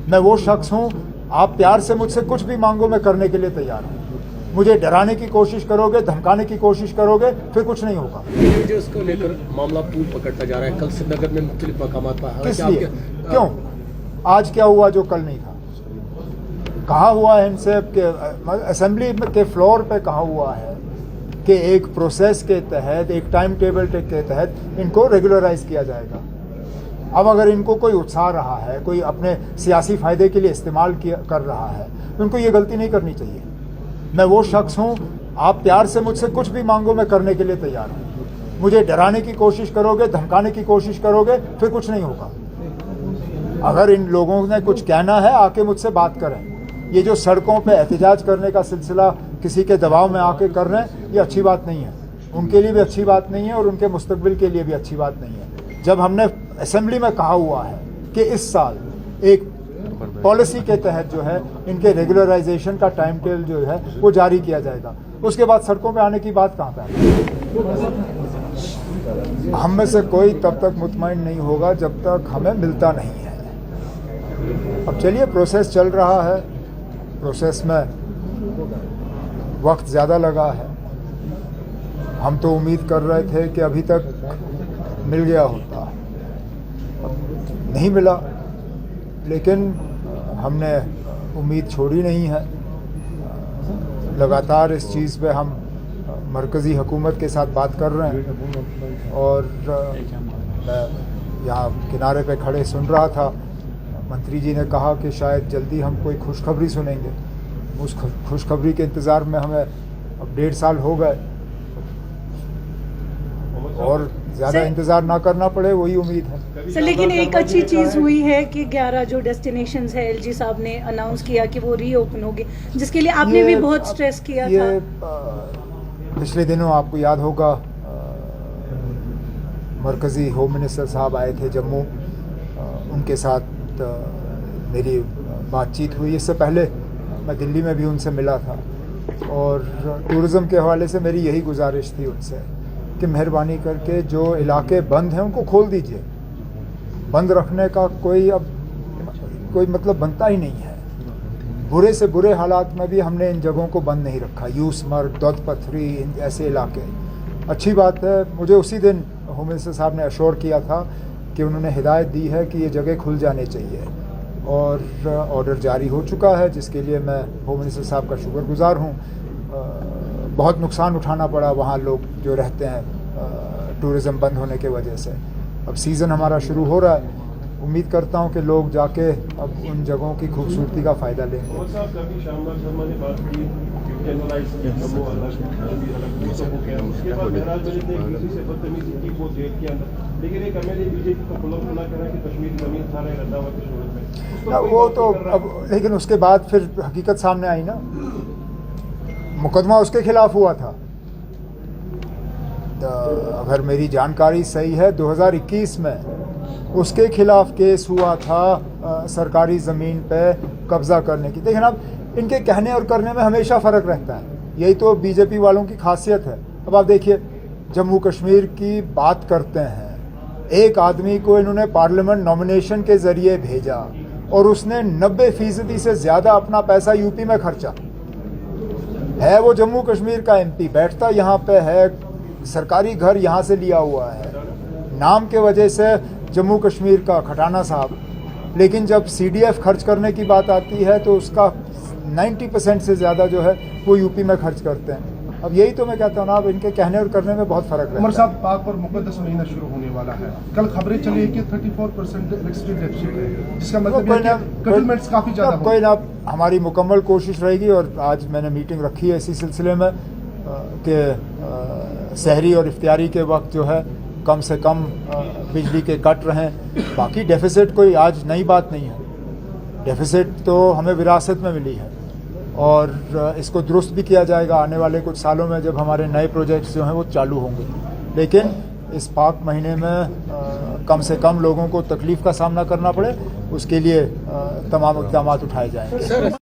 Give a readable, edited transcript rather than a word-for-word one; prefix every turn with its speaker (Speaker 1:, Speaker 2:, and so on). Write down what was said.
Speaker 1: मैं वो शख्स हूँ, आप प्यार से मुझसे कुछ भी मांगो मैं करने के लिए तैयार हूँ। मुझे डराने की कोशिश करोगे, धमकाने की कोशिश करोगे, फिर कुछ नहीं होगा।
Speaker 2: इसको लेकर मामला पूल पकड़ता जा रहा है। कल श्रीनगर में मुख्तलिफ मकामात पर
Speaker 1: किस लिए? क्यों? आज क्या हुआ जो कल नहीं था? कहा हुआ है इनसे असेंबली के फ्लोर पे कहा हुआ है कि एक प्रोसेस के तहत, एक टाइम टेबल के तहत इनको रेगुलराइज किया जाएगा। अब अगर इनको कोई उत्साह रहा है, कोई अपने सियासी फायदे के लिए इस्तेमाल कर रहा है, तो उनको ये गलती नहीं करनी चाहिए। मैं वो शख्स हूँ, आप प्यार से मुझसे कुछ भी मांगो मैं करने के लिए तैयार हूँ। मुझे डराने की कोशिश करोगे, धमकाने की कोशिश करोगे, फिर कुछ नहीं होगा। अगर इन लोगों ने कुछ कहना है आके मुझसे बात करें। ये जो सड़कों पे एहतजाज करने का सिलसिला किसी के दबाव में आके कर रहे हैं, ये अच्छी बात नहीं है। उनके लिए भी अच्छी बात नहीं है और उनके मुस्तकबिल के लिए भी अच्छी बात नहीं है। जब हमने असेंबली में कहा हुआ है कि इस साल एक पॉलिसी के तहत जो है इनके रेगुलराइजेशन का टाइम टेबल जो है वो जारी किया जाएगा, उसके बाद सड़कों पे आने की बात कहाँ पे है? हम में से कोई तब तक मुतमईन नहीं होगा जब तक हमें मिलता नहीं है। अब चलिए, प्रोसेस चल रहा है, प्रोसेस में वक्त ज़्यादा लगा है। हम तो उम्मीद कर रहे थे कि अभी तक मिल गया होता, नहीं मिला, लेकिन हमने उम्मीद छोड़ी नहीं है। लगातार इस चीज़ पे हम मरकज़ी हुकूमत के साथ बात कर रहे हैं और मैं यहाँ किनारे पे खड़े सुन रहा था, मंत्री जी ने कहा कि शायद जल्दी हम कोई खुशखबरी सुनेंगे। उस खुशखबरी के इंतज़ार में हमें अब 1.5 साल हो गए और ज़्यादा इंतज़ार ना करना पड़े, वही उम्मीद है।
Speaker 3: सर, लेकिन एक अच्छी चीज़ हुई है कि 11 जो डेस्टिनेशंस है एलजी साहब ने अनाउंस किया कि वो रीओपन होगी, जिसके लिए आपने भी बहुत स्ट्रेस किया था।
Speaker 1: पिछले दिनों आपको याद होगा मरकज़ी होम मिनिस्टर साहब आए थे जम्मू, उनके साथ मेरी बातचीत हुई। इससे पहले मैं दिल्ली में भी उनसे मिला था और टूरिज़्म के हवाले से मेरी यही गुजारिश थी उनसे कि मेहरबानी करके जो इलाके बंद हैं उनको खोल दीजिए। बंद रखने का कोई मतलब बनता ही नहीं है। बुरे से बुरे हालात में भी हमने इन जगहों को बंद नहीं रखा। यूसमर्ग, दौद पथरी, ऐसे इलाके। अच्छी बात है, मुझे उसी दिन होम मिनिस्टर साहब ने अश्योर किया था कि उन्होंने हिदायत दी है कि ये जगह खुल जाने चाहिए और ऑर्डर जारी हो चुका है, जिसके लिए मैं होम मिनिस्टर साहब का शुक्रगुजार हूँ। बहुत नुकसान उठाना पड़ा वहाँ लोग जो रहते हैं टूरिज़्म बंद होने के वजह से। अब सीज़न हमारा शुरू हो रहा है, उम्मीद करता हूँ कि लोग जाके अब उन जगहों की खूबसूरती का फ़ायदा लेंगे। वो तो अब, लेकिन उसके बाद फिर हकीकत सामने आई ना, मुकदमा उसके खिलाफ हुआ था। अगर मेरी जानकारी सही है 2021 में उसके खिलाफ केस हुआ था सरकारी ज़मीन पे कब्ज़ा करने की। देखिए, अब इनके कहने और करने में हमेशा फ़र्क रहता है, यही तो बीजेपी वालों की खासियत है। अब आप देखिए, जम्मू कश्मीर की बात करते हैं, एक आदमी को इन्होंने पार्लियामेंट नॉमिनेशन के ज़रिए भेजा और उसने 90% से ज़्यादा अपना पैसा यूपी में खर्चा है। वो जम्मू कश्मीर का एमपी, बैठता यहाँ पे है, सरकारी घर यहाँ से लिया हुआ है, नाम के वजह से जम्मू कश्मीर का खटाना साहब। लेकिन जब सीडीएफ खर्च करने की बात आती है तो उसका 90% से ज़्यादा जो है वो यूपी में खर्च करते हैं। अब यही तो मैं कहता हूँ ना, अब इनके कहने और करने में बहुत फ़र्क है।
Speaker 4: उमर साहब, पाक पर मुकद्दस महीना शुरू होने वाला है। कल खबरें चली कि 34% इलेक्ट्रिसिटी डेफिसिट है, जिसका मतलब है कि कटलमेंट्स काफ़ी ज़्यादा।
Speaker 1: कोई ना, हमारी मुकम्मल कोशिश रहेगी और आज मैंने मीटिंग रखी है इसी सिलसिले में कि सहरी और इफ्तियारी के वक्त जो है कम से कम बिजली के कट रहें। बाकी डेफिसिट कोई आज नई बात नहीं है, डेफिसिट तो हमें विरासत में मिली है और इसको दुरुस्त भी किया जाएगा आने वाले कुछ सालों में जब हमारे नए प्रोजेक्ट्स जो हैं वो चालू होंगे। लेकिन इस पाक महीने में कम से कम लोगों को तकलीफ़ का सामना करना पड़े, उसके लिए तमाम इक़दाम उठाए जाएंगे।